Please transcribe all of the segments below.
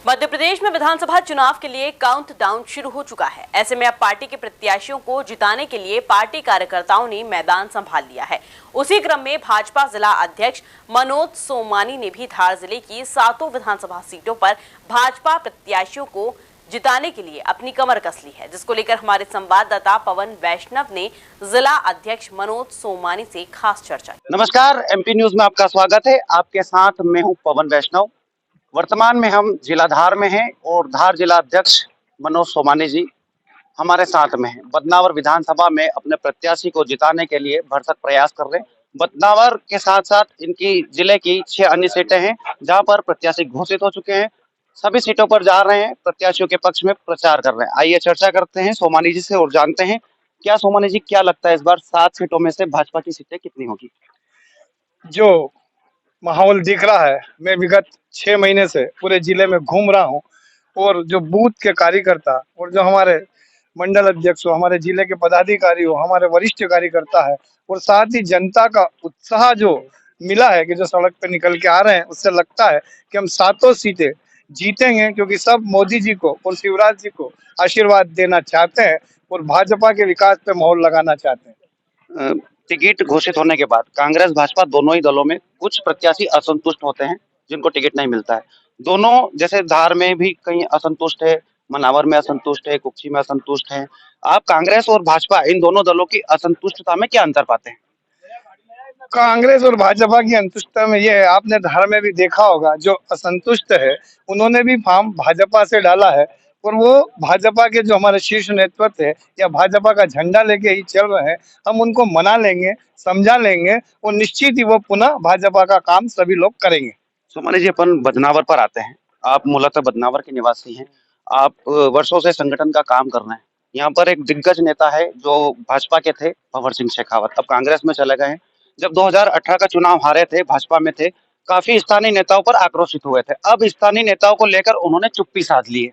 मध्य प्रदेश में विधानसभा चुनाव के लिए काउंटडाउन शुरू हो चुका है। ऐसे में अब पार्टी के प्रत्याशियों को जिताने के लिए पार्टी कार्यकर्ताओं ने मैदान संभाल लिया है। उसी क्रम में भाजपा जिला अध्यक्ष मनोज सोमानी ने भी धार जिले की 7 विधानसभा सीटों पर भाजपा प्रत्याशियों को जिताने के लिए अपनी कमर कस ली है, जिसको लेकर हमारे संवाददाता पवन वैष्णव ने जिला अध्यक्ष मनोज सोमानी से खास चर्चा की। नमस्कार, एमपी न्यूज में आपका स्वागत है। आपके साथ मैं हूं पवन वैष्णव। वर्तमान में हम जिला धार में हैं और धार जिला अध्यक्ष मनोज सोमानी जी हमारे साथ में हैं। बदनावर विधानसभा में अपने प्रत्याशी को जिताने के लिए भरसक प्रयास कर रहे हैं। बदनावर के साथ साथ इनकी जिले की 6 अन्य सीटें हैं जहां पर प्रत्याशी घोषित हो चुके हैं। सभी सीटों पर जा रहे हैं, प्रत्याशियों के पक्ष में प्रचार कर रहे हैं। आइए चर्चा करते हैं सोमानी जी से और जानते हैं क्या सोमानी जी क्या लगता है इस बार 7 सीटों में से भाजपा की सीटें कितनी होगी? जो माहौल दिख रहा है, मैं विगत 6 महीने से पूरे जिले में घूम रहा हूं और जो बूथ के कार्यकर्ता और जो हमारे मंडल अध्यक्ष हो, हमारे जिले के पदाधिकारी हो, हमारे वरिष्ठ कार्यकर्ता है और साथ ही जनता का उत्साह जो मिला है कि जो सड़क पे निकल के आ रहे हैं, उससे लगता है कि हम 7 सीटें जीतेंगे, क्योंकि सब मोदी जी को और शिवराज जी को आशीर्वाद देना चाहते हैं और भाजपा के विकास पे मोहर लगाना चाहते हैं। टिकट घोषित होने के बाद कांग्रेस भाजपा दोनों ही दलों में कुछ प्रत्याशी असंतुष्ट होते हैं जिनको टिकट नहीं मिलता है। दोनों जैसे धार में भी कहीं असंतुष्ट है, मनावर में असंतुष्ट है, कुक्षी में असंतुष्ट है। आप कांग्रेस और भाजपा इन दोनों दलों की असंतुष्टता में क्या अंतर पाते हैं? कांग्रेस और भाजपा की अंतुष्टता में ये है, आपने धार में भी देखा होगा, जो असंतुष्ट है उन्होंने भी फॉर्म भाजपा से डाला है और वो भाजपा के जो हमारे शीर्ष नेतृत्व है या भाजपा का झंडा लेके ही चल रहे हैं। हम उनको मना लेंगे, समझा लेंगे और निश्चित ही वो पुनः भाजपा का काम सभी लोग करेंगे। सोमानी जी, अपन बदनावर पर आते हैं। आप मूलतः बदनावर के निवासी हैं। आप वर्षों से संगठन का काम कर रहे हैं। यहाँ पर एक दिग्गज नेता है जो भाजपा के थे, भंवर सिंह शेखावत, अब कांग्रेस में चले गए हैं। जब 2018 का चुनाव हारे थे, भाजपा में थे, काफी स्थानीय नेताओं पर आक्रोशित हुए थे। अब स्थानीय नेताओं को लेकर उन्होंने चुप्पी साध ली है।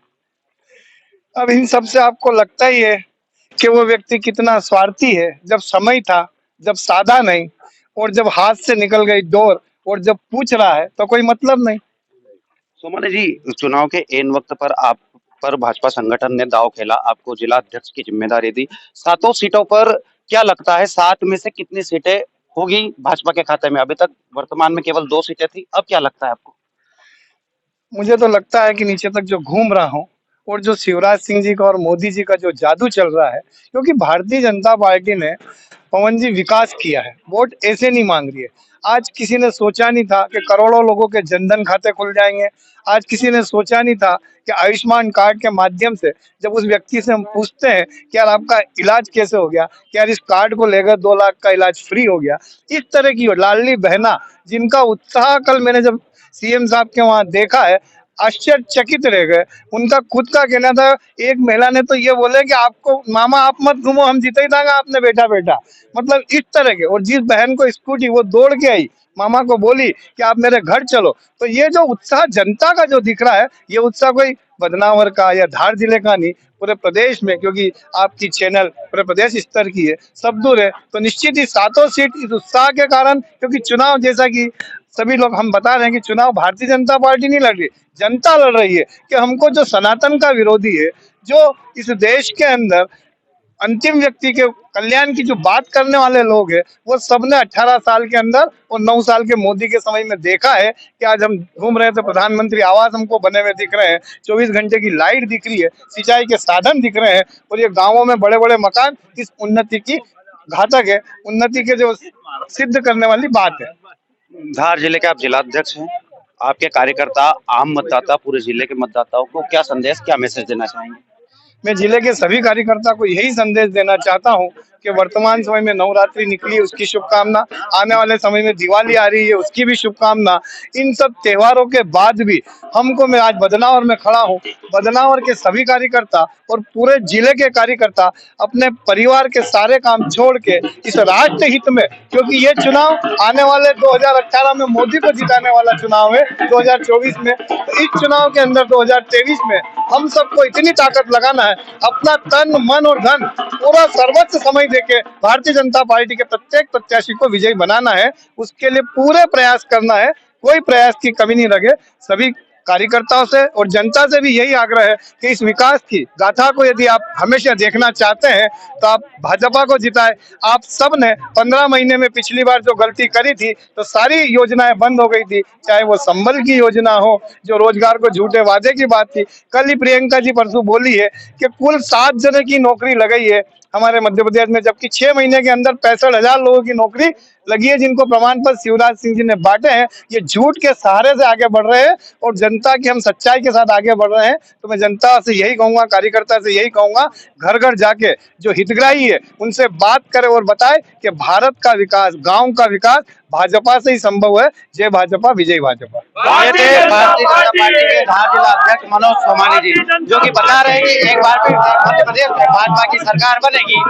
अब इन सब से आपको लगता ही है कि वो व्यक्ति कितना स्वार्थी है। जब समय था, जब साधा नहीं और जब हाथ से निकल गई डोर और जब पूछ रहा है तो कोई मतलब नहीं। सोमानी जी, चुनाव के एन वक्त पर आप पर भाजपा संगठन ने दांव खेला, आपको जिला अध्यक्ष की जिम्मेदारी दी। 7 सीटों पर क्या लगता है 7 में से कितनी सीटें होगी भाजपा के खाते में? अभी तक वर्तमान में केवल 2 सीटें थी, अब क्या लगता है आपको? मुझे तो लगता है कि नीचे तक जो घूम रहा हूँ और जो शिवराज सिंह जी का और मोदी जी का जो जादू चल रहा है, क्योंकि भारतीय जनता पार्टी ने पवन जी विकास किया है, वोट ऐसे नहीं मांग रही है। आज किसी ने सोचा नहीं था कि करोड़ों लोगों के जनधन खाते खुल जाएंगे। आज किसी ने सोचा नहीं था कि आयुष्मान कार्ड के माध्यम से जब उस व्यक्ति से हम पूछते हैं कि यार आपका इलाज कैसे हो गया, कि यार इस कार्ड को लेकर 2 लाख का इलाज फ्री हो गया। इस तरह की लाडली बहना जिनका उत्साह कल मैंने जब सीएम साहब के वहां देखा है, आश्चर्यचकित रह गए। उनका खुद का कहना था, एक महिला ने तो ये बोले कि आपको मामा आप मत घूमो, हम जीते ही था आपने बैठा बैठा। मतलब इस तरह के, और जिस बहन को स्कूटी वो दौड़ के आई, मामा को बोली कि आप मेरे घर चलो। तो ये जो उत्साह जनता का जो दिख रहा है, ये उत्साह कोई बदनावर का या धार जिले का नहीं, पूरे प्रदेश में, क्योंकि आपकी चैनल पूरे प्रदेश स्तर की है, सब दूर है, तो निश्चित ही 7 सीट इस उत्साह के कारण, क्योंकि चुनाव जैसा कि सभी लोग हम बता रहे हैं कि चुनाव भारतीय जनता पार्टी नहीं लड़ रही, जनता लड़ रही है कि हमको जो सनातन का विरोधी है, जो इस देश के अंदर अंतिम व्यक्ति के कल्याण की जो बात करने वाले लोग हैं, वो सबने 18 साल के अंदर और 9 साल के मोदी के समय में देखा है कि आज हम घूम रहे थे, प्रधानमंत्री आवास हमको बने हुए दिख रहे हैं, 24 घंटे की लाइट दिख रही है, सिंचाई के साधन दिख रहे हैं और ये गाँवों में बड़े बड़े मकान इस उन्नति की घातक है, उन्नति के जो सिद्ध करने वाली बात है। धार जिले के आप जिला अध्यक्ष हैं। आपके कार्यकर्ता, आम मतदाता, पूरे जिले के मतदाताओं को क्या संदेश, क्या मैसेज देना चाहेंगे? मैं जिले के सभी कार्यकर्ता को यही संदेश देना चाहता हूं कि वर्तमान समय में नवरात्रि निकली है, उसकी शुभकामना। आने वाले समय में दिवाली आ रही है, उसकी भी शुभकामना। इन सब त्योहारों के बाद भी हमको, मैं आज बदनावर में खड़ा हूं, बदनावर के सभी कार्यकर्ता और पूरे जिले के कार्यकर्ता अपने परिवार के सारे काम छोड़ के इस राष्ट्र हित में, क्योंकि ये चुनाव आने वाले 2018 में मोदी को जिताने वाला चुनाव है, 2024 में, तो इस चुनाव के अंदर 2023 में हम सबको इतनी ताकत लगाना है, अपना तन मन और धन पूरा सर्वोच्च समय देके भारतीय जनता पार्टी के प्रत्येक प्रत्याशी को विजयी बनाना है। उसके लिए पूरे प्रयास करना है, कोई प्रयास की कमी नहीं रखे। सभी कार्यकर्ताओं से और जनता से भी यही आग्रह है कि इस विकास की गाथा को यदि आप हमेशा देखना चाहते हैं तो आप भाजपा को जिताएं। आप सब ने 15 महीने में पिछली बार जो गलती करी थी तो सारी योजनाएं बंद हो गई थी, चाहे वो संबल की योजना हो, जो रोजगार को झूठे वादे की बात थी। कल ही प्रियंका जी परसों बोली है कि कुल 7 जने की नौकरी लगाई है हमारे मध्य प्रदेश में, जबकि 6 महीने के अंदर 65,000 लोगों की नौकरी लगी है, जिनको प्रमाण पत्र शिवराज सिंह जी ने बांटे हैं। ये झूठ के सहारे से आगे बढ़ रहे हैं और जनता की हम सच्चाई के साथ आगे बढ़ रहे हैं। तो मैं जनता से यही कहूंगा, कार्यकर्ता से यही कहूंगा, घर घर जाके जो हितग्राही है उनसे बात करें और बताए कि भारत का विकास, गाँव का विकास भाजपा से ही संभव है। जय भाजपा, विजय भाजपा। ये थे भारतीय जनता पार्टी के धार जिला अध्यक्ष मनोज सोमानी जी, जो कि बता रहे हैं कि एक बार फिर मध्य प्रदेश में भाजपा की सरकार बनेगी।